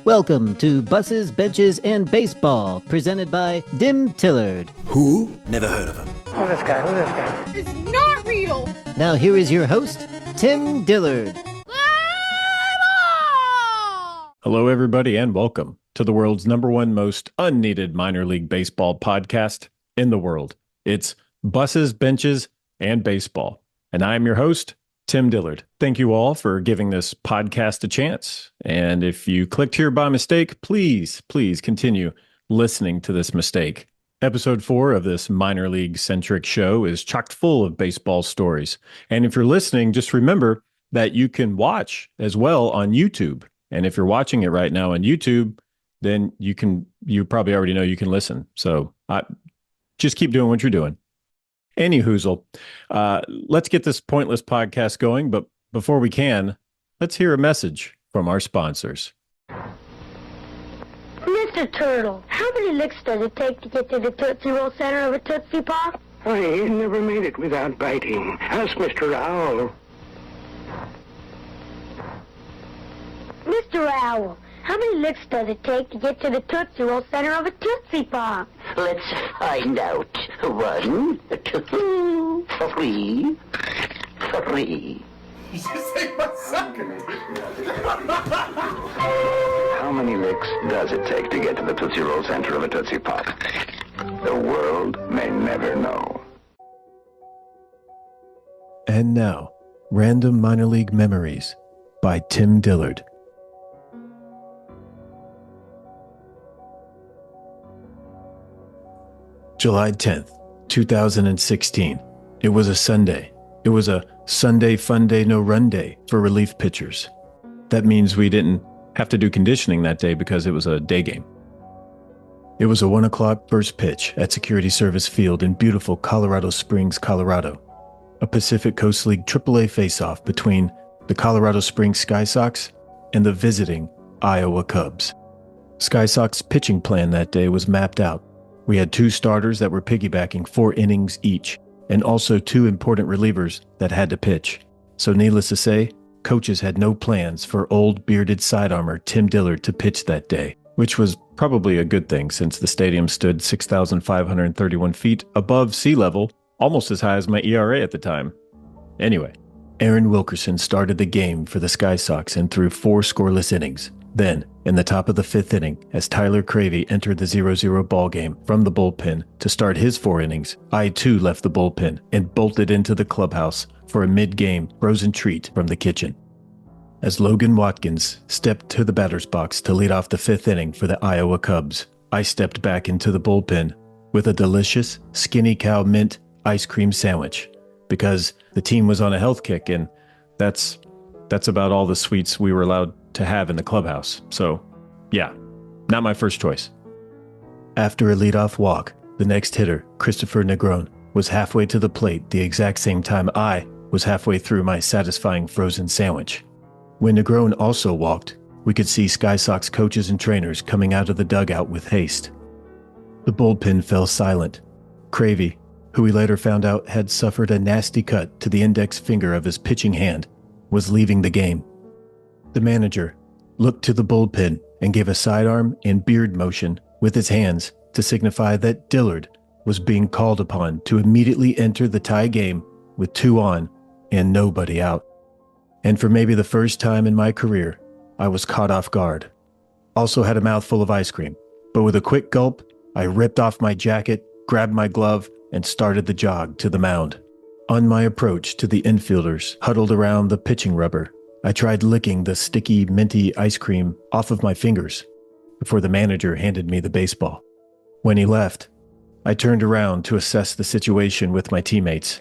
Welcome to Buses, Benches, and Baseball, presented by DimTroduction. Who? Never heard of him. Who's this guy? It's not real! Now here is your host, Tim Dillard. Hello, everybody, and welcome to the world's #1 most unneeded minor league baseball podcast in the world. It's Buses, Benches, and Baseball. And I am your host, Tim Dillard. Thank you all for giving this podcast a chance. And if you clicked here by mistake, please continue listening to this mistake. Episode 4 of this minor league-centric show is chock full of baseball stories. And if you're listening, just remember that you can watch as well on YouTube. And if you're watching it right now on YouTube, then you probably already know you can listen. So just keep doing what you're doing. Any hoozle, let's get this pointless podcast going. But before we can, let's hear a message from our sponsors. Mr. Turtle, how many licks does it take to get to the Tootsie Roll center of a Tootsie Pop? I never made it without biting. Ask Mr. Owl. Mr. Owl, how many licks does it take to get to the Tootsie Roll center of a Tootsie Pop? Let's find out. 1, 2, 3. How many licks does it take to get to the Tootsie Roll center of a Tootsie Pop? The world may never know. And now, Random Minor League Memories by Tim Dillard. July 10th, 2016. It was a Sunday. It was a Sunday fun day, no run day for relief pitchers. That means we didn't have to do conditioning that day because it was a day game. It was a 1 o'clock first pitch at Security Service Field in beautiful Colorado Springs, Colorado. A Pacific Coast League AAA face-off between the Colorado Springs Sky Sox and the visiting Iowa Cubs. Sky Sox pitching plan that day was mapped out. We had 2 starters that were piggybacking 4 innings each, and also 2 important relievers that had to pitch. So needless to say, coaches had no plans for old bearded sidearmer Tim Dillard to pitch that day, which was probably a good thing since the stadium stood 6,531 feet above sea level, almost as high as my ERA at the time. Anyway, Aaron Wilkerson started the game for the Sky Sox and threw 4 scoreless innings. Then, in the top of the 5th inning, as Tyler Cravey entered the 0-0 ballgame from the bullpen to start his 4 innings, I too left the bullpen and bolted into the clubhouse for a mid-game frozen treat from the kitchen. As Logan Watkins stepped to the batter's box to lead off the 5th inning for the Iowa Cubs, I stepped back into the bullpen with a delicious Skinny Cow mint ice cream sandwich because the team was on a health kick, and that's about all the sweets we were allowed to have in the clubhouse. So, yeah, not my first choice. After a leadoff walk, the next hitter, Christopher Negron, was halfway to the plate the exact same time I was halfway through my satisfying frozen sandwich. When Negron also walked, we could see Sky Sox coaches and trainers coming out of the dugout with haste. The bullpen fell silent. Cravey, who we later found out had suffered a nasty cut to the index finger of his pitching hand, was leaving the game. The manager looked to the bullpen and gave a sidearm and beard motion with his hands to signify that Dillard was being called upon to immediately enter the tie game with 2 on and nobody out. And for maybe the first time in my career, I was caught off guard. Also had a mouthful of ice cream, but with a quick gulp, I ripped off my jacket, grabbed my glove, and started the jog to the mound. On my approach to the infielders huddled around the pitching rubber, I tried licking the sticky, minty ice cream off of my fingers before the manager handed me the baseball. When he left, I turned around to assess the situation with my teammates.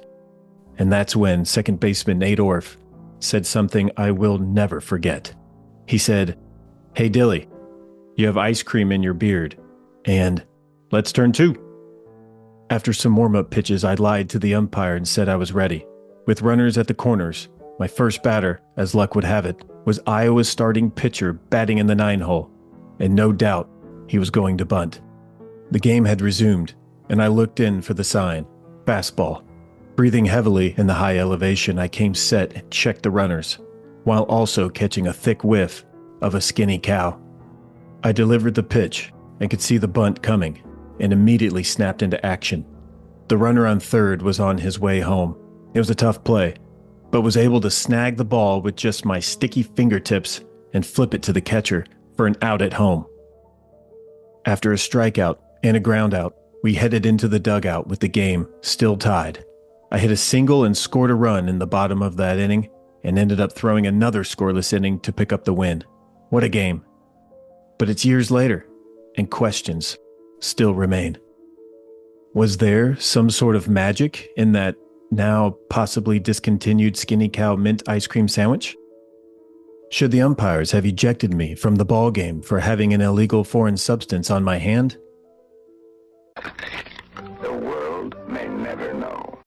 And that's when second baseman Nate Orff said something I will never forget. He said, "Hey Dilly, you have ice cream in your beard, and let's turn 2. After some warm-up pitches, I lied to the umpire and said I was ready. With runners at the corners, my first batter, as luck would have it, was Iowa's starting pitcher batting in the 9-hole, and no doubt he was going to bunt. The game had resumed, and I looked in for the sign, fastball. Breathing heavily in the high elevation, I came set and checked the runners, while also catching a thick whiff of a skinny cow. I delivered the pitch and could see the bunt coming and immediately snapped into action. The runner on third was on his way home. It was a tough play, but was able to snag the ball with just my sticky fingertips and flip it to the catcher for an out at home. After a strikeout and a groundout, we headed into the dugout with the game still tied. I hit a single and scored a run in the bottom of that inning and ended up throwing another scoreless inning to pick up the win. What a game. But it's years later, and questions still remain. Was there some sort of magic in that now possibly discontinued Skinny Cow mint ice cream sandwich? Should the umpires have ejected me from the ball game for having an illegal foreign substance on my hand? The world may never know.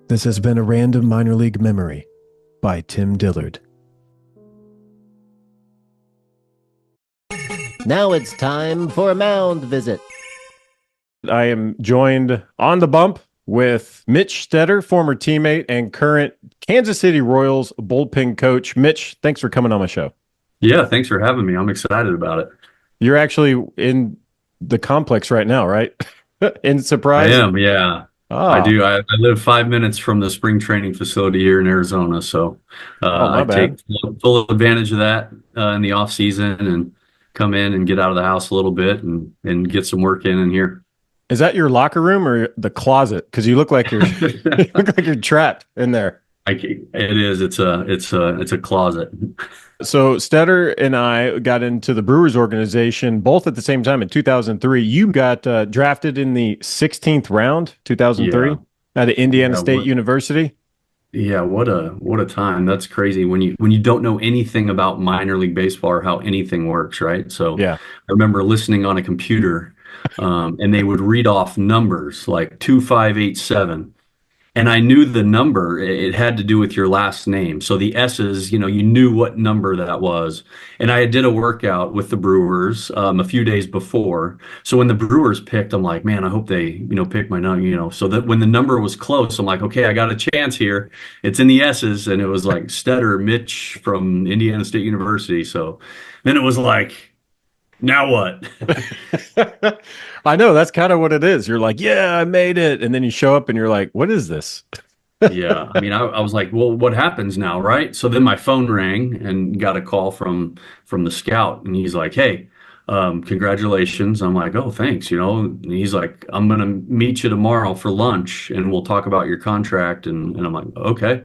This has been a random minor league memory by Tim Dillard. Now it's time for a Mound visit. I am joined on the bump with Mitch Stetter, former teammate and current Kansas City Royals bullpen coach. Mitch, thanks for coming on my show. Yeah, thanks for having me. I'm excited about it. You're actually in the complex right now, right? In Surprise? I am, yeah. Oh. I do. I live 5 minutes from the spring training facility here in Arizona, so I take full advantage of that in the off season and come in and get out of the house a little bit and get some work in here. Is that your locker room or the closet? Because you look like you're you look like you're trapped in there. It is. It's a closet. So Stetter and I got into the Brewers organization both at the same time in 2003. You got drafted in the 16th round, 2003, at Indiana State University. Yeah, what a time. That's crazy when you don't know anything about minor league baseball or how anything works, right? So yeah. I remember listening on a computer and they would read off numbers like 2587. And I knew the number, it had to do with your last name. So the S's, you knew what number that was. And I did a workout with the Brewers a few days before. So when the Brewers picked, I'm like, man, I hope they, pick my number, so that when the number was close, I'm like, okay, I got a chance here. It's in the S's. And it was like Stetter, Mitch from Indiana State University. So then it was like, now what? I know, that's kind of what it is. You're like, yeah, I made it. And then you show up and you're like, what is this? Yeah. I mean, I was like, well, what happens now, right? So then my phone rang and got a call from the scout. And he's like, hey, congratulations. I'm like, oh, thanks. And he's like, I'm going to meet you tomorrow for lunch and we'll talk about your contract. And I'm like, okay.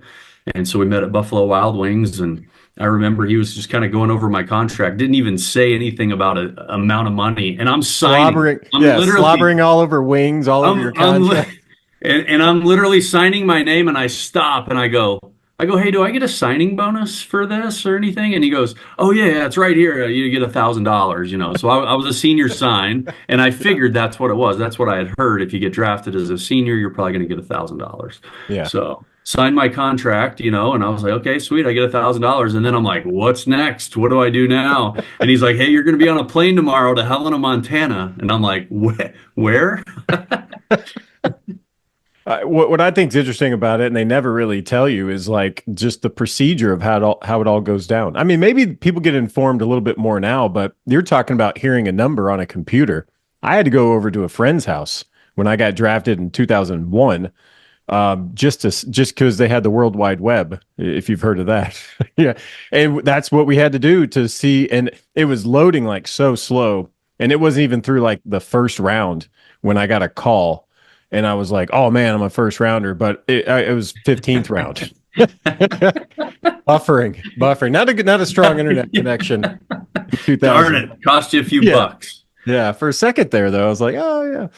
And so we met at Buffalo Wild Wings, and I remember he was just kind of going over my contract, didn't even say anything about an amount of money. And I'm signing. Slobbering all over wings, all over your contract. And I'm literally signing my name, and I stop and I go, hey, do I get a signing bonus for this or anything? And he goes, oh, yeah, it's right here. You get $1,000, So I was a senior sign, and I figured that's what it was. That's what I had heard. If you get drafted as a senior, you're probably going to get $1,000. Yeah. So signed my contract, and I was like, okay, sweet, I get $1,000. And then I'm like, what's next? What do I do now? And he's like, hey, you're going to be on a plane tomorrow to Helena, Montana. And I'm like, where? What I think is interesting about it, and they never really tell you, is like just the procedure of how it all goes down. I mean, maybe people get informed a little bit more now, but you're talking about hearing a number on a computer. I had to go over to a friend's house when I got drafted in 2001. Just because they had the World Wide Web, if you've heard of that. Yeah. And that's what we had to do to see. And it was loading like so slow. And it wasn't even through like the first round when I got a call. And I was like, oh man, I'm a first rounder, but it was 15th round. Buffering. Not a strong internet connection. Darn it. Cost you a few bucks. Yeah. For a second there though, I was like, oh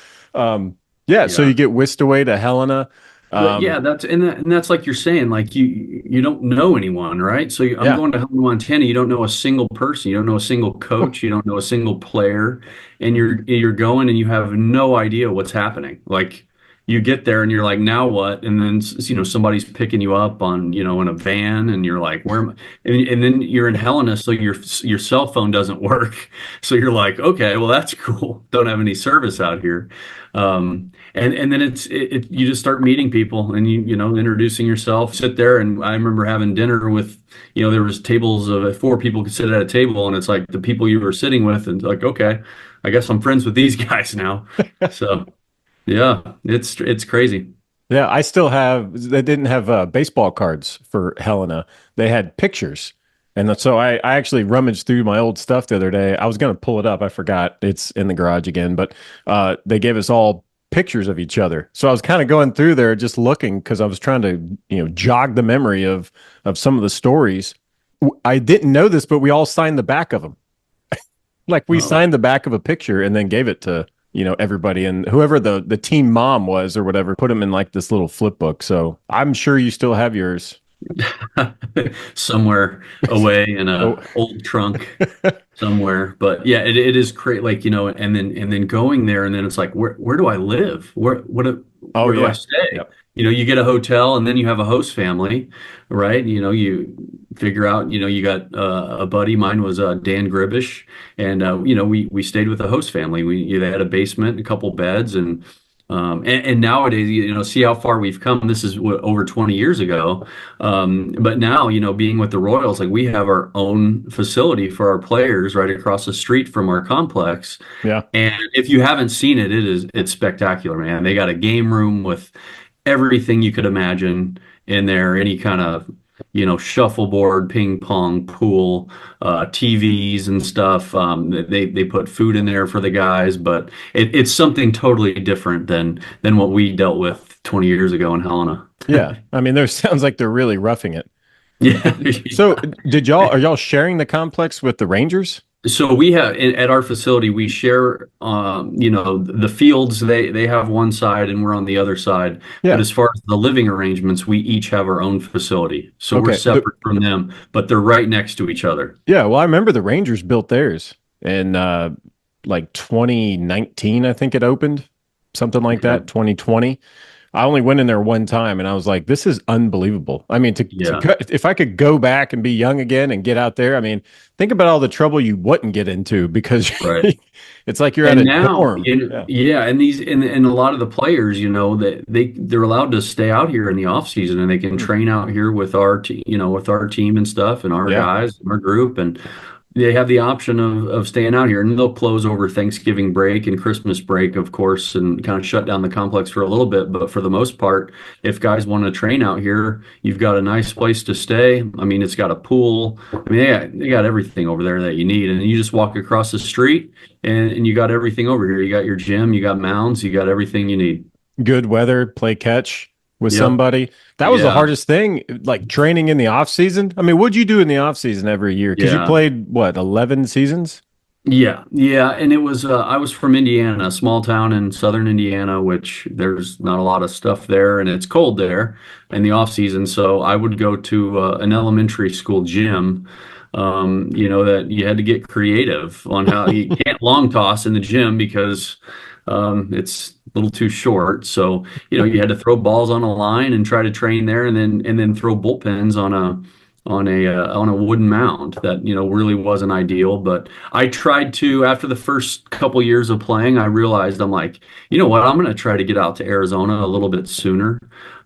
yeah. So you get whisked away to Helena. That's like you're saying, like you don't know anyone, right? So I'm going to Helena, Montana. You don't know a single person. You don't know a single coach. You don't know a single player, and you're going and you have no idea what's happening. Like you get there and you're like, now what? And then, somebody's picking you up on, in a van, and you're like, where am I? And then you're in Helena, so your cell phone doesn't work. So you're like, okay, well, that's cool. Don't have any service out here. And then you just start meeting people, and introducing yourself, sit there. And I remember having dinner with, there was tables of 4 people could sit at a table, and it's like the people you were sitting with, and like, okay, I guess I'm friends with these guys now. So yeah, it's crazy. Yeah, I still have. They didn't have baseball cards for Helena. They had pictures, and so I actually rummaged through my old stuff the other day. I was going to pull it up. I forgot. It's in the garage again. But they gave us all pictures of each other. So I was kind of going through there just looking because I was trying to jog the memory of some of the stories. I didn't know this, but we all signed the back of them. Like we signed the back of a picture and then gave it to everybody, and whoever the team mom was or whatever put them in like this little flip book. So I'm sure you still have yours somewhere away in a old trunk somewhere. But yeah, it is great. Like, and then going there, and then it's like, where do I live? Where do I stay? Yep. You get a hotel, and then you have a host family, right? You figure out, you got a buddy. Mine was Dan Gribish, and we stayed with a host family. They had a basement, a couple beds, and nowadays, see how far we've come. This is over 20 years ago. But now, being with the Royals, like we have our own facility for our players right across the street from our complex. Yeah. And if you haven't seen it, it's spectacular, man. They got a game room with everything you could imagine in there, any kind of shuffleboard, ping pong, pool, TVs and stuff. They put food in there for the guys, but it's something totally different than what we dealt with 20 years ago in Helena. Yeah, I mean, there sounds like they're really roughing it. Yeah. So, are y'all sharing the complex with the Rangers? So we have at our facility, we share, the fields. They have one side and we're on the other side. Yeah. But as far as the living arrangements, we each have our own facility. So we're separate from them, but they're right next to each other. Yeah. Well, I remember the Rangers built theirs in like 2019. I think it opened, something like that. 2020. I only went in there one time, and I was like, "This is unbelievable." I mean, if I could go back and be young again and get out there, I mean, think about all the trouble you wouldn't get into because it's like you're at a dorm. And a lot of the players, that they're allowed to stay out here in the off season, and they can train out here with our team and stuff, and our guys, our group, and they have the option of staying out here, and they'll close over Thanksgiving break and Christmas break, of course, and kind of shut down the complex for a little bit. But for the most part, if guys want to train out here, you've got a nice place to stay. I mean, it's got a pool. I mean, they got everything over there that you need. And you just walk across the street and you got everything over here. You got your gym, you got mounds, you got everything you need. Good weather, play catch with somebody. That was the hardest thing, like training in the off season. I mean, what'd you do in the off season every year? Because you played 11 seasons? Yeah. And it was I was from Indiana, a small town in southern Indiana, which there's not a lot of stuff there, and it's cold there in the off season. So I would go to an elementary school gym. That you had to get creative on how you can't long toss in the gym because it's a little too short. So, you had to throw balls on a line and try to train there, and then throw bullpens on a wooden mound that, really wasn't ideal. But I tried to, after the first couple years of playing, I realized I'm like, you know what, I'm going to try to get out to Arizona a little bit sooner.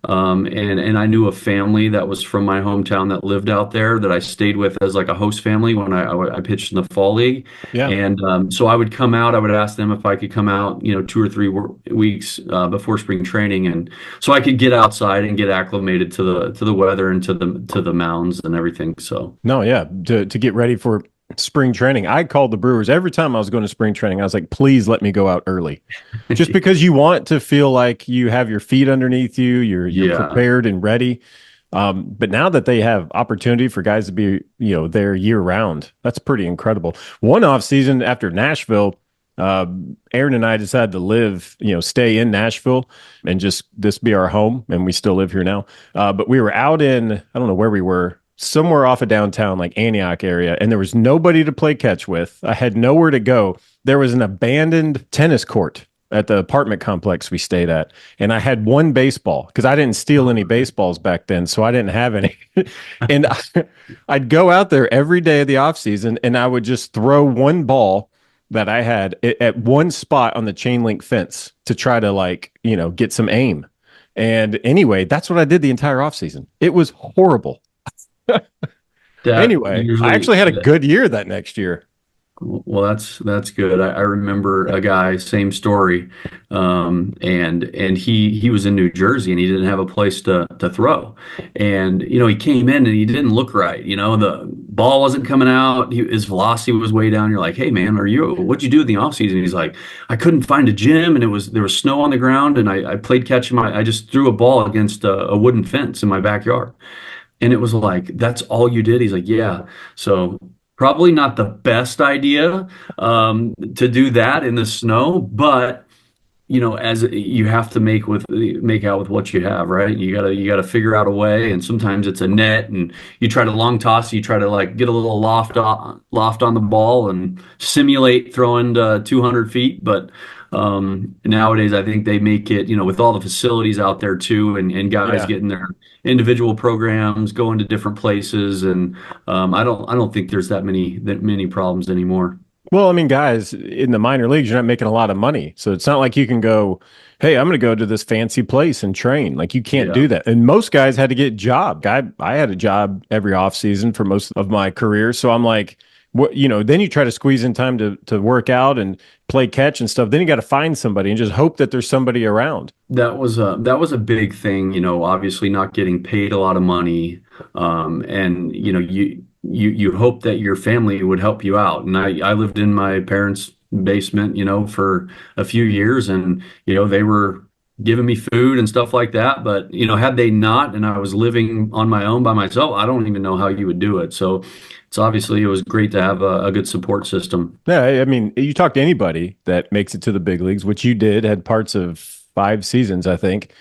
And I knew a family that was from my hometown that lived out there that I stayed with as like a host family when I pitched in the fall league. Yeah. And so I would come out, I would ask them if I could come out, 2 or 3 weeks before spring training. And so I could get outside and get acclimated to the weather and to the mounds and everything. So no, yeah. To get ready for spring training. I called the Brewers every time I was going to spring training. I was like, please let me go out early. Just because you want to feel like you have your feet underneath you, you're prepared and ready. But now that they have opportunity for guys to be, there year round, that's pretty incredible. One off season after Nashville, Aaron and I decided to stay in Nashville and just this be our home. And we still live here now. But we were out in, I don't know where we were, somewhere off of downtown, like Antioch area, and there was nobody to play catch with. I had nowhere to go. There was an abandoned tennis court at the apartment complex we stayed at. And I had one baseball because I didn't steal any baseballs back then. So I didn't have any. And I'd go out there every day of the off season and I would just throw one ball that I had at one spot on the chain link fence to try to like, get some aim. And anyway, that's what I did the entire off season. It was horrible. Anyway, I actually had a good year that next year. Well, that's good. I remember a guy, same story, and he was in New Jersey and he didn't have a place to throw, and he came in and he didn't look right. The ball wasn't coming out. His velocity was way down. You're like, hey man, what'd you do in the off season? He's like, I couldn't find a gym and there was snow on the ground and I played catch. I just threw a ball against a wooden fence in my backyard, and it was like, that's all you did? He's like, yeah. So. Probably not the best idea to do that in the snow, but as you have to make out with what you have, right? You gotta figure out a way, and sometimes it's a net, and you try to long toss, you try to like get a little loft on the ball and simulate throwing 200 feet, but nowadays I think they make it, with all the facilities out there too, and guys getting their individual programs, going to different places, and I don't think there's that many problems anymore. Well, I mean, guys, in the minor leagues, you're not making a lot of money. So it's not like you can go, hey, I'm going to go to this fancy place and train. Like, you can't do that. And most guys had to get a job. I had a job every off season for most of my career. So I'm like, then you try to squeeze in time to work out and play catch and stuff. Then you got to find somebody and just hope that there's somebody around. That was a big thing, obviously not getting paid a lot of money. And you hope that your family would help you out. And I lived in my parents' basement, for a few years, and they were giving me food and stuff like that. But had they not, and I was living on my own by myself, I don't even know how you would do it. So it's obviously, it was great to have a good support system. Yeah, I mean, you talk to anybody that makes it to the big leagues, which you did, had parts of 5 seasons, I think.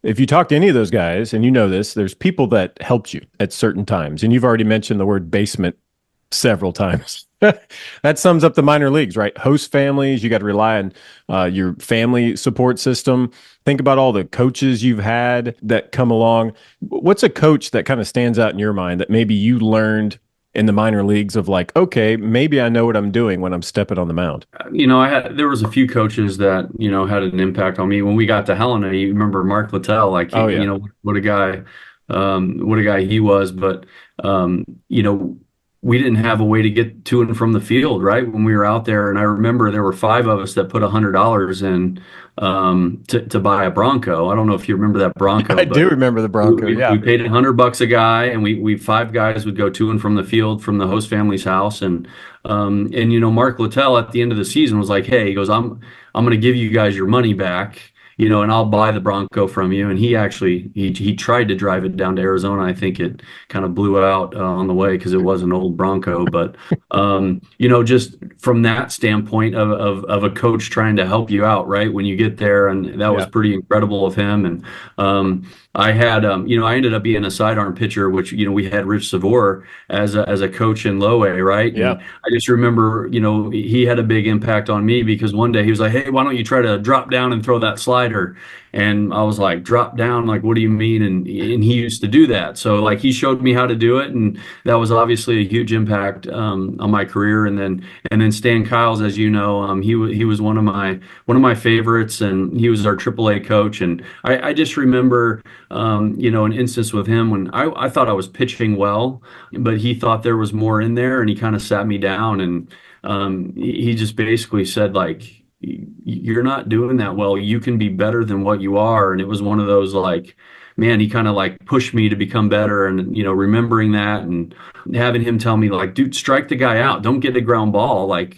If you talk to any of those guys, and this, there's people that helped you at certain times. And you've already mentioned the word basement several times. That sums up the minor leagues, right? Host families, you got to rely on your family support system. Think about all the coaches you've had that come along. What's a coach that kind of stands out in your mind that maybe you learned in the minor leagues of like, okay, maybe I know what I'm doing when I'm stepping on the mound? There was a few coaches that, had an impact on me. When we got to Helena, you remember Mark Littell, like, what a guy he was. But, we didn't have a way to get to and from the field, right, when we were out there. And I remember there were 5 of us that put $100 in to buy a Bronco. I don't know if you remember that Bronco. I do remember the Bronco. We paid $100 a guy, and we 5 guys would go to and from the field from the host family's house. And Mark Littell at the end of the season was like, hey, he goes, I'm going to give you guys your money back, and I'll buy the Bronco from you. And he actually, he tried to drive it down to Arizona. I think it kind of blew out on the way because it was an old Bronco. But, just from that standpoint of a coach trying to help you out, right, when you get there. And that was pretty incredible of him. And I had, I ended up being a sidearm pitcher, which, we had Rich Savor as a coach in low A, right? Yeah. And I just remember, he had a big impact on me because one day he was like, hey, why don't you try to drop down and throw that slider? And I was like, drop down? Like, what do you mean? And he used to do that. So like, he showed me how to do it. And that was obviously a huge impact on my career. And then Stan Kiles, as you know, he was one of my favorites, and he was our AAA coach. And I just remember, an instance with him when I thought I was pitching well, but he thought there was more in there, and he kind of sat me down, and he just basically said, like, you're not doing that well. You can be better than what you are. And it was one of those, like, man, he kind of like pushed me to become better. And, remembering that and having him tell me, like, dude, strike the guy out. Don't get a ground ball. Like,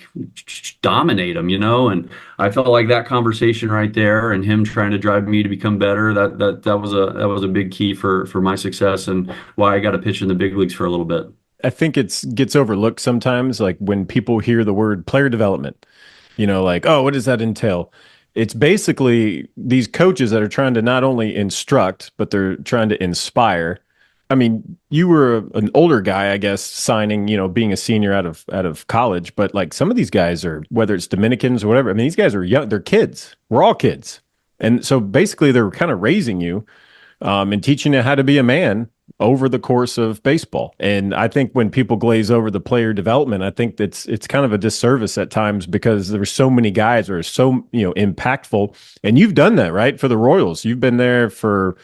dominate him, And I felt like that conversation right there and him trying to drive me to become better, that was a big key for my success and why I got to pitch in the big leagues for a little bit. I think it gets overlooked sometimes, like when people hear the word player development. Like, oh, what does that entail? It's basically these coaches that are trying to not only instruct, but they're trying to inspire I mean, you were an older guy, I guess, signing, being a senior out of college, but like some of these guys are, whether it's Dominicans or whatever, I mean, these guys are young, they're kids. We're all kids. And so basically they're kind of raising you and teaching you how to be a man over the course of baseball. And I think when people glaze over the player development, I think it's kind of a disservice at times because there's so many guys that are so, impactful. And you've done that, right? For the Royals. You've been there for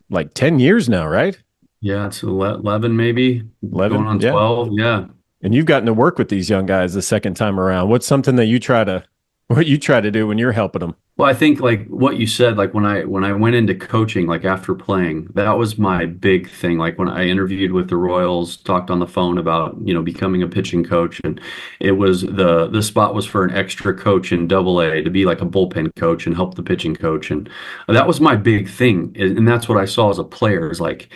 like 10 years now, right? Yeah, it's 11 maybe, 11, going on yeah. 12. Yeah. And you've gotten to work with these young guys the second time around. What's something that what you try to do when you're helping them? Well, I think like what you said, like when I went into coaching, like after playing, that was my big thing. Like when I interviewed with the Royals, talked on the phone about, becoming a pitching coach, and it was the spot was for an extra coach in AA to be like a bullpen coach and help the pitching coach. And that was my big thing. And that's what I saw as a player is like,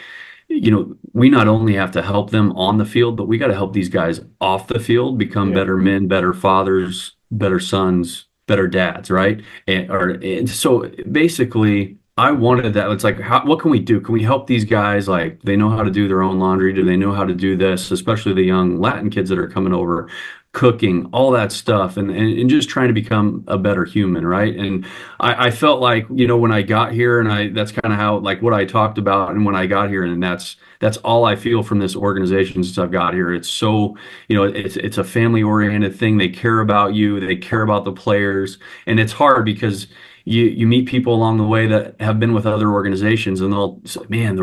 we not only have to help them on the field, but we got to help these guys off the field become better men, better fathers, better sons, better dads, right? And so basically, I wanted that. It's like, what can we do? Can we help these guys? Like, they know how to do their own laundry. Do they know how to do this? Especially the young Latin kids that are coming over, cooking, all that stuff, and just trying to become a better human, right? And I felt like, when I got here, and that's kind of how, like, what I talked about, and when I got here, and that's all I feel from this organization since I've got here. It's so, it's a family oriented thing. They care about you, they care about the players, and it's hard because you meet people along the way that have been with other organizations, and they'll say, man,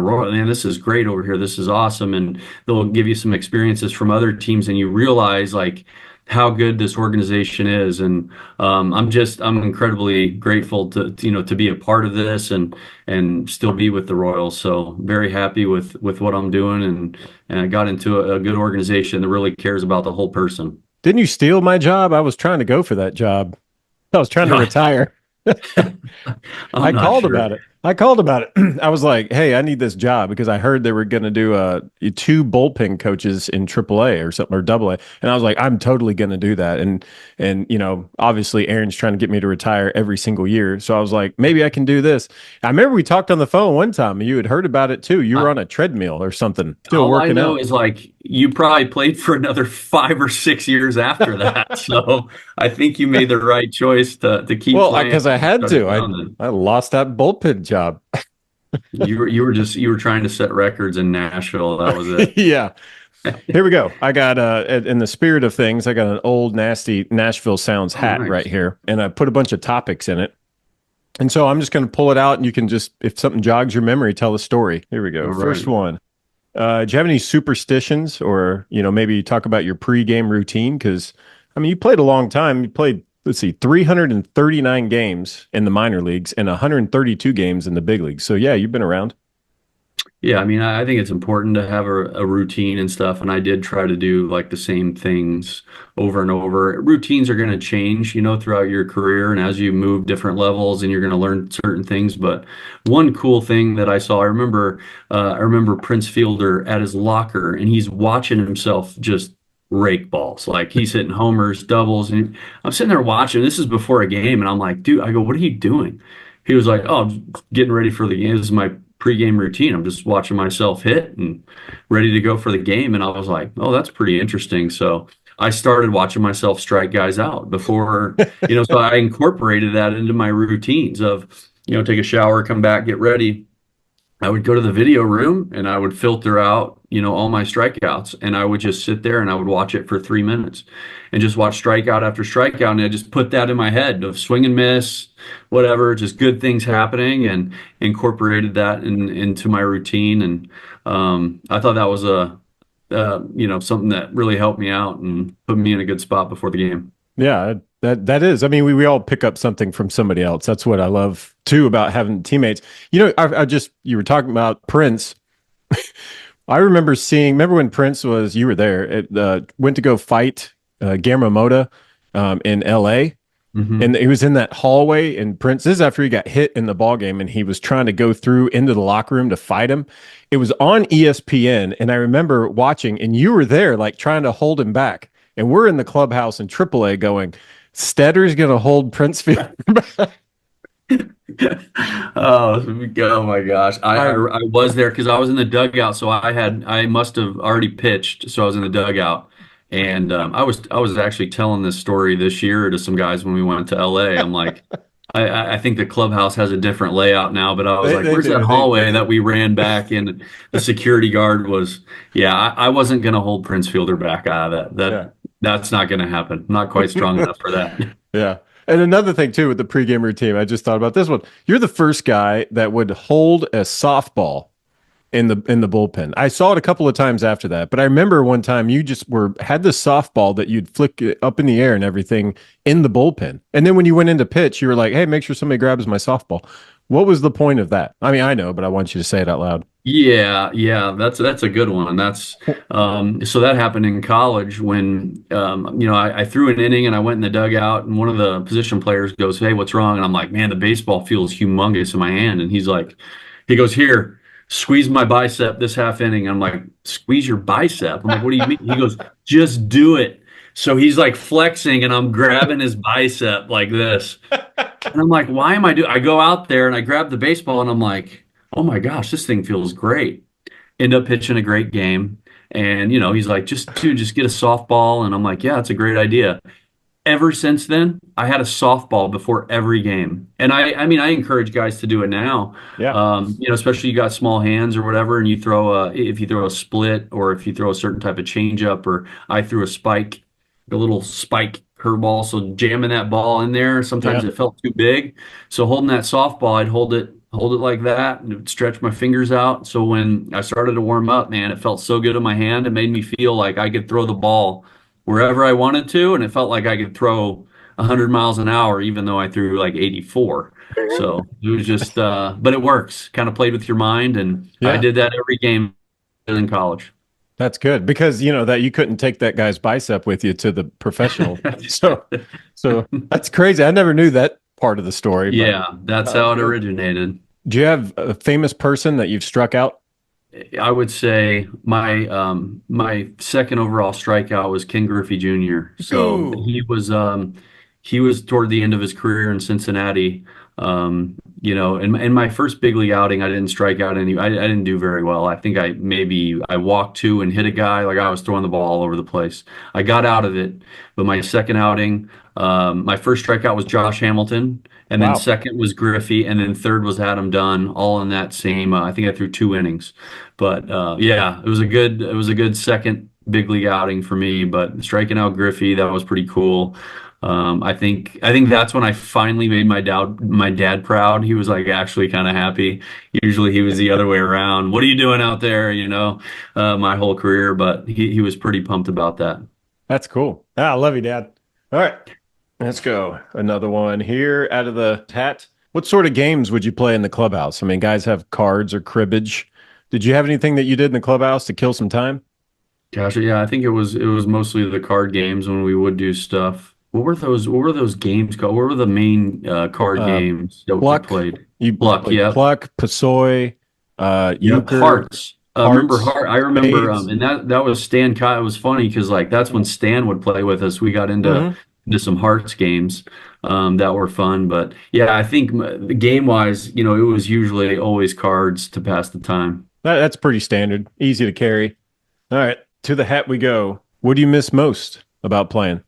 this is great over here, this is awesome, and they'll give you some experiences from other teams, and you realize like how good this organization is. And I'm incredibly grateful to be a part of this and still be with the Royals. So very happy with what I'm doing, and I got into a good organization that really cares about the whole person. Didn't you steal my job? I was trying to go for that job. I was trying to retire. I called about it. I was like, hey, I need this job because I heard they were going to do 2 bullpen coaches in AAA or something, or AA. And I was like, I'm totally going to do that. And obviously Aaron's trying to get me to retire every single year. So I was like, maybe I can do this. I remember we talked on the phone one time and you had heard about it too. You were on a treadmill or something, still working out. All I know is like you probably played for another 5 or 6 years after that. So I think you made the right choice to keep playing. Well, because I had to. I lost that bullpen job. You were trying to set records in Nashville. That was it. Yeah. Here we go. I got in the spirit of things, I got an old nasty Nashville Sounds hat right here, and I put a bunch of topics in it. And so I'm just going to pull it out, and you can just, if something jogs your memory, tell a story. Here we go. All First one. Do you have any superstitions, or maybe talk about your pregame routine? Because you played a long time. You played, let's see, 339 games in the minor leagues and 132 games in the big leagues. So yeah, you've been around. Yeah, I think it's important to have a routine and stuff, and I did try to do like the same things over and over. Routines are going to change, throughout your career, and as you move different levels, and you're going to learn certain things. But one cool thing that I saw, I remember Prince Fielder at his locker, and he's watching himself just rake balls. Like he's hitting homers, doubles, and I'm sitting there watching. This is before a game, and I'm like, dude, I go, what are you doing? He was like, oh, I'm getting ready for the game. This is my pregame routine. I'm just watching myself hit and ready to go for the game. And I was like, oh, that's pretty interesting. So I started watching myself strike guys out before, so I incorporated that into my routines of, take a shower, come back, get ready. I would go to the video room and I would filter out, all my strikeouts, and I would just sit there and I would watch it for 3 minutes and just watch strikeout after strikeout. And I just put that in my head of swing and miss, whatever, just good things happening, and incorporated that into my routine. And I thought that was something that really helped me out and put me in a good spot before the game. Yeah, that is. We all pick up something from somebody else. That's what I love too about having teammates. You were talking about Prince. I remember when Prince you were there, went to go fight Guillermo Mota in LA. Mm-hmm. And he was in that hallway, and Prince, this is after he got hit in the ball game, and he was trying to go through into the locker room to fight him. It was on ESPN, and I remember watching, and you were there like trying to hold him back. And we're in the clubhouse in AAA going, Stetter's going to hold Prince Fielder back. Oh my gosh. I was there because I was in the dugout, so I must have already pitched, so I was in the dugout. And I was actually telling this story this year to some guys when we went to LA. I'm like, I think the clubhouse has a different layout now, but I was like, They where's that do. hallway that we ran back in? The security guard was, yeah, I wasn't gonna hold Prince Fielder back out of that. Yeah. That's not gonna happen. I'm not quite strong enough for that. Yeah. And another thing too with the pregame routine, I just thought about this one. You're the first guy that would hold a softball in the bullpen. I saw it a couple of times after that, but I remember one time you just had the softball that you'd flick it up in the air and everything in the bullpen. And then when you went into pitch, you were like, "Hey, make sure somebody grabs my softball." What was the point of that? I mean, I know, but I want you to say it out loud. Yeah, that's a good one. That's so that happened in college when I threw an inning and I went in the dugout and one of the position players goes, "Hey, what's wrong?" And I'm like, "Man, the baseball feels humongous in my hand." And he goes, "Here, squeeze my bicep this half inning." I'm like, "Squeeze your bicep?" I'm like, "What do you mean?" He goes, "Just do it." So he's like flexing and I'm grabbing his bicep like this. And I'm like, "Why am I doing?" I go out there and I grab the baseball and I'm like, "Oh my gosh, this thing feels great." End up pitching a great game. And, he's like, just get a softball. And I'm like, "Yeah, it's a great idea." Ever since then, I had a softball before every game. And I mean, I encourage guys to do it now. Yeah. Especially you got small hands or whatever, and if you throw a split or if you throw a certain type of changeup, or I threw a little spike curveball. So jamming that ball in there, sometimes Yeah. it felt too big. So holding that softball, I'd hold it like that and it would stretch my fingers out. So when I started to warm up, man, it felt so good in my hand. It made me feel like I could throw the ball wherever I wanted to, and it felt like I could throw 100 miles an hour, even though I threw like 84. So it was just, but it works. Kind of played with your mind, and I Yeah. did that every game in college. That's good because that you couldn't take that guy's bicep with you to the professional. So that's crazy. I never knew that part of the story. But Yeah, that's how it originated. do you have a famous person that you've struck out? I would say my second overall strikeout was Ken Griffey Jr. So Ooh. he was toward the end of his career in Cincinnati. In my first big league outing, I didn't strike out any. I didn't do very well. I think I walked two and hit a guy. Like I was throwing the ball all over the place. I got out of it, but my second outing, my first strikeout was Josh Hamilton, and then Wow. second was Griffey, and then third was Adam Dunn. All in that same. I think I threw 2 innings, but yeah, it was a good second big league outing for me. But striking out Griffey, that was pretty cool. I think that's when I finally made my dad proud. He was like actually kind of happy. Usually he was the other way around. "What are you doing out there?" My whole career, but he was pretty pumped about that. That's cool. I love you, Dad. All right, let's go. Another one here out of the hat. What sort of games would you play in the clubhouse? I mean, guys have cards or cribbage. Did you have anything that you did in the clubhouse to kill some time? Gosh, yeah, I think it was mostly the card games when we would do stuff. What were those games called? What were the main card games that we Pluck. played? You Pluck, played yeah. Pluck, Pasoy, euchre, Hearts. Remember hearts, Heart? I remember, spades. and that was Stan. It was funny because like that's when Stan would play with us. We got into Mhm. some Hearts games that were fun. But yeah, I think game wise, it was usually always cards to pass the time. That's pretty standard, easy to carry. All right, to the hat we go. What do you miss most about playing?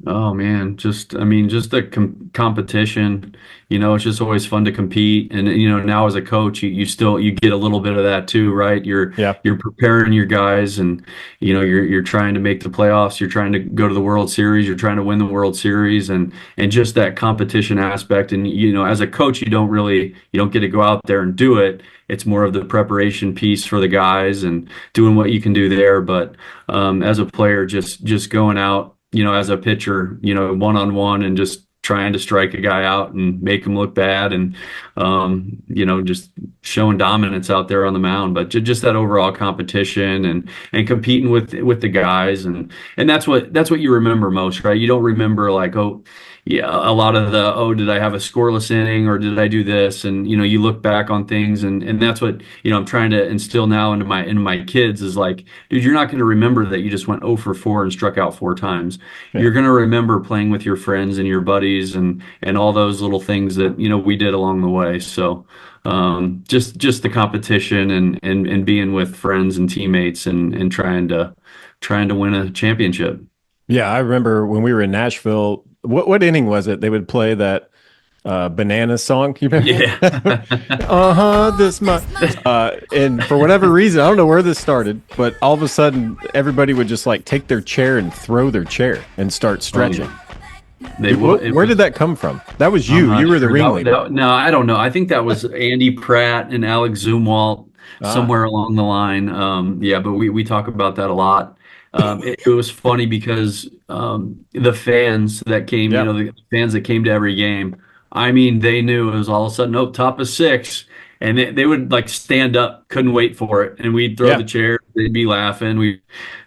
Oh man, just the competition. It's just always fun to compete, and now as a coach, you get a little bit of that too, right? Yeah. You're preparing your guys, and you're trying to make the playoffs. You're trying to go to the World Series. You're trying to win the World Series, and just that competition aspect. And as a coach, you don't get to go out there and do it. It's more of the preparation piece for the guys and doing what you can do there. But as a player, just going out, as a pitcher, one-on-one and just trying to strike a guy out and make him look bad and, just showing dominance out there on the mound. But just that overall competition and competing with the guys. And that's what you remember most, right? You don't remember like, oh, yeah, a lot of did I have a scoreless inning or did I do this? And, you look back on things and that's what, I'm trying to instill now into my kids is like, dude, you're not going to remember that you just went 0 for 4 and struck out 4 times. Yeah. You're going to remember playing with your friends and your buddies parties and all those little things that, we did along the way. So just the competition and being with friends and teammates and trying to win a championship. Yeah, I remember when we were in Nashville. What inning was it? They would play that banana song. You remember? Yeah. This month. And for whatever reason, I don't know where this started, but all of a sudden, everybody would just like take their chair and throw their chair and start stretching. Where did that come from? That was you. You were the ringleader. No, I don't know. I think that was Andy Pratt and Alex Zumwalt somewhere along the line. But we talk about that a lot. It was funny because the fans that came, the fans that came to every game, I mean, they knew it was all of a sudden, top of 6. And they would like stand up, couldn't wait for it. And we'd throw the chair, they'd be laughing.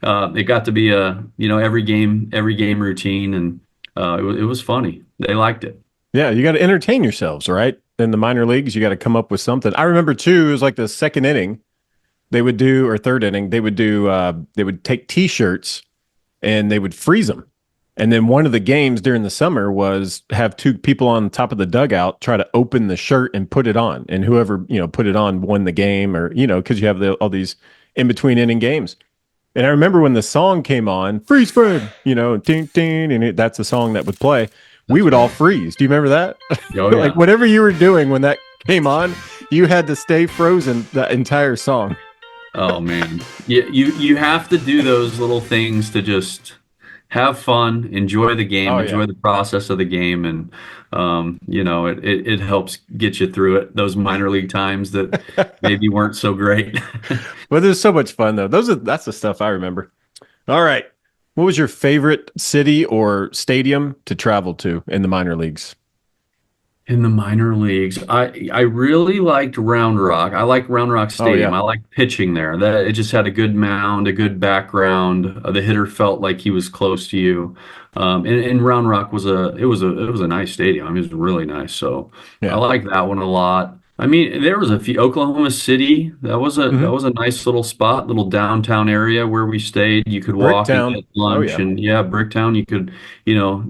It got to be every game routine. And it was funny. They liked it. Yeah, you got to entertain yourselves, right? In the minor leagues, you got to come up with something. I remember too, it was like the second inning they would do, or third inning, they would take T-shirts and they would freeze them. And then one of the games during the summer was have 2 people on top of the dugout try to open the shirt and put it on. And whoever, put it on won the game, or, because you have all these in between inning games. And I remember when the song came on, freeze frame, ding, ding, and that's the song that would play. We would all freeze. Do you remember that? Oh, yeah. Like whatever you were doing when that came on, you had to stay frozen the entire song. Oh man. You have to do those little things to just have fun, enjoy the game, enjoy the process of the game, and it helps get you through it. Those minor league times that maybe weren't so great. But there's so much fun though. That's the stuff I remember. All right. What was your favorite city or stadium to travel to in the minor leagues? In the minor leagues, I really liked Round Rock. I like Round Rock Stadium. I like pitching there. That it just had a good mound, a good background. The hitter felt like he was close to you. And Round Rock was a nice stadium. I mean, it was really nice. So I like that one a lot. I mean, there was a few. Oklahoma City, that was a nice little spot, little downtown area where we stayed. You could walk and get lunch, and Bricktown. You could,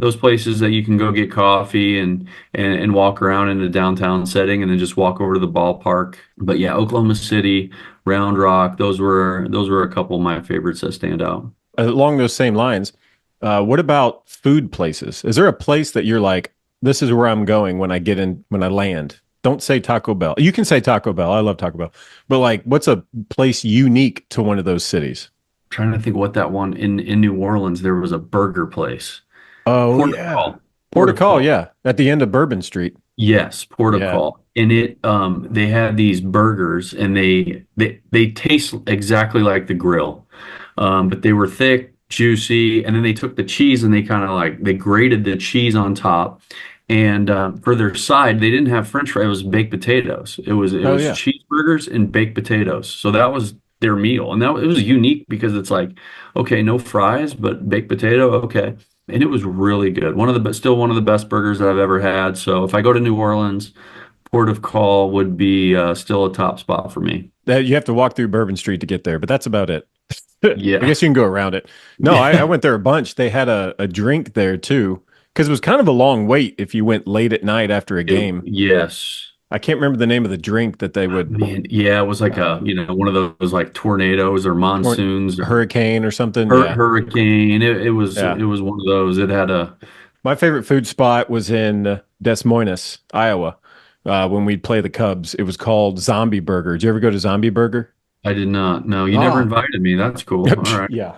those places that you can go get coffee and walk around in a downtown setting, and then just walk over to the ballpark. But yeah, Oklahoma City, Round Rock, those were a couple of my favorites that stand out. Along those same lines, what about food places? Is there a place that you're like, this is where I'm going when I land? Don't say Taco Bell. You can say Taco Bell. I love Taco Bell. But like, what's a place unique to one of those cities? I'm trying to think what that one in New Orleans, there was a burger place. Oh, Port of Call, yeah. At the end of Bourbon Street. Yes, Port of Call. And they had these burgers, and they taste exactly like the grill. But they were thick, juicy, and then they took the cheese and they grated the cheese on top. And for their side, they didn't have French fries. It was baked potatoes. It was cheeseburgers and baked potatoes. So that was their meal, and it was unique because it's like, okay, no fries, but baked potato, okay. And it was really good. Still one of the best burgers that I've ever had. So if I go to New Orleans, Port of Call would be still a top spot for me. You have to walk through Bourbon Street to get there, but that's about it. Yeah, I guess you can go around it. No, I went there a bunch. They had a drink there too. Because it was kind of a long wait if you went late at night after a game. Yes. I can't remember the name of the drink that they would. It was like one of those like tornadoes or monsoons, hurricane or something. Hurricane. It was one of those. It had My favorite food spot was in Des Moines, Iowa. When we'd play the Cubs, it was called Zombie Burger. Did you ever go to Zombie Burger? I did not. No, you never invited me. That's cool. All right. Yeah.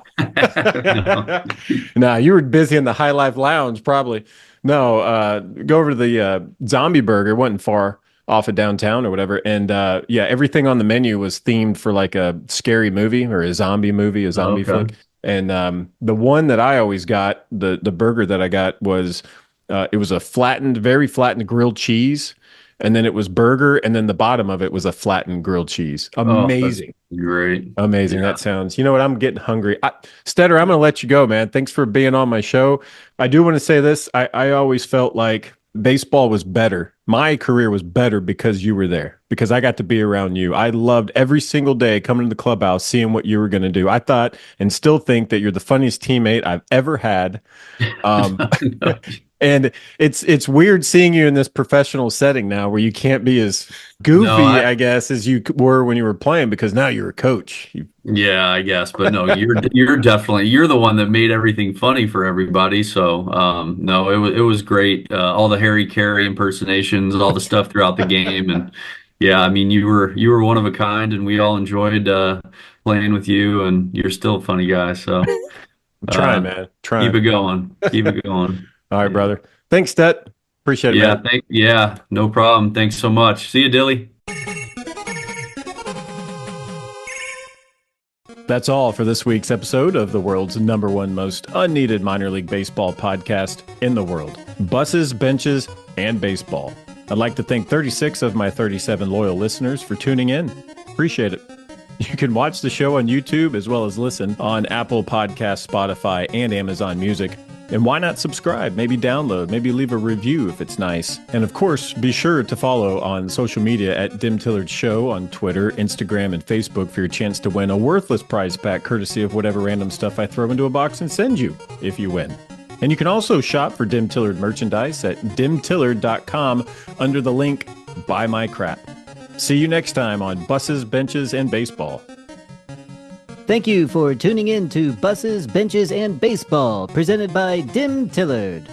No, you were busy in the High Life Lounge, probably. No, go over to the Zombie Burger. It wasn't far off of downtown or whatever. And everything on the menu was themed for like a scary movie or a zombie movie, a zombie flick. And the one that I always got, the burger that I got was it was a very flattened grilled cheese. And then it was burger, and then the bottom of it was a flattened grilled cheese. Amazing. Great. Amazing. Yeah. That sounds, you know what? I'm getting hungry. Stetter, I'm going to let you go, man. Thanks for being on my show. I do want to say this. I always felt like baseball was better. My career was better because you were there, because I got to be around you. I loved every single day coming to the clubhouse, seeing what you were going to do. I thought and still think that you're the funniest teammate I've ever had. And it's weird seeing you in this professional setting now where you can't be as goofy, No, I guess, as you were when you were playing because now you're a coach. Yeah, I guess, but no, you're definitely the one that made everything funny for everybody. So no, it was great. All the Harry Carey impersonations, all the stuff throughout the game, and yeah, I mean you were one of a kind, and we all enjoyed playing with you, and you're still a funny guy. So I'm trying, man. keep it Trying. going, keep it going. All right, brother. Thanks, Stet. Appreciate it, Yeah, man. no problem. Thanks so much. See you, Dilly. That's all for this week's episode of the world's #1 most unneeded minor league baseball podcast in the world. Buses, benches, and baseball. I'd like to thank 36 of my 37 loyal listeners for tuning in. Appreciate it. You can watch the show on YouTube as well as listen on Apple Podcasts, Spotify, and Amazon Music. And why not subscribe? Maybe download, maybe leave a review if it's nice. And of course, be sure to follow on social media at DimTillard Show on Twitter, Instagram, and Facebook for your chance to win a worthless prize pack courtesy of whatever random stuff I throw into a box and send you if you win. And you can also shop for DimTillard merchandise at dimtillard.com under the link Buy My Crap. See you next time on Buses, Benches, and Baseball. Thank you for tuning in to Buses, Benches, and Baseball, presented by DimTillard.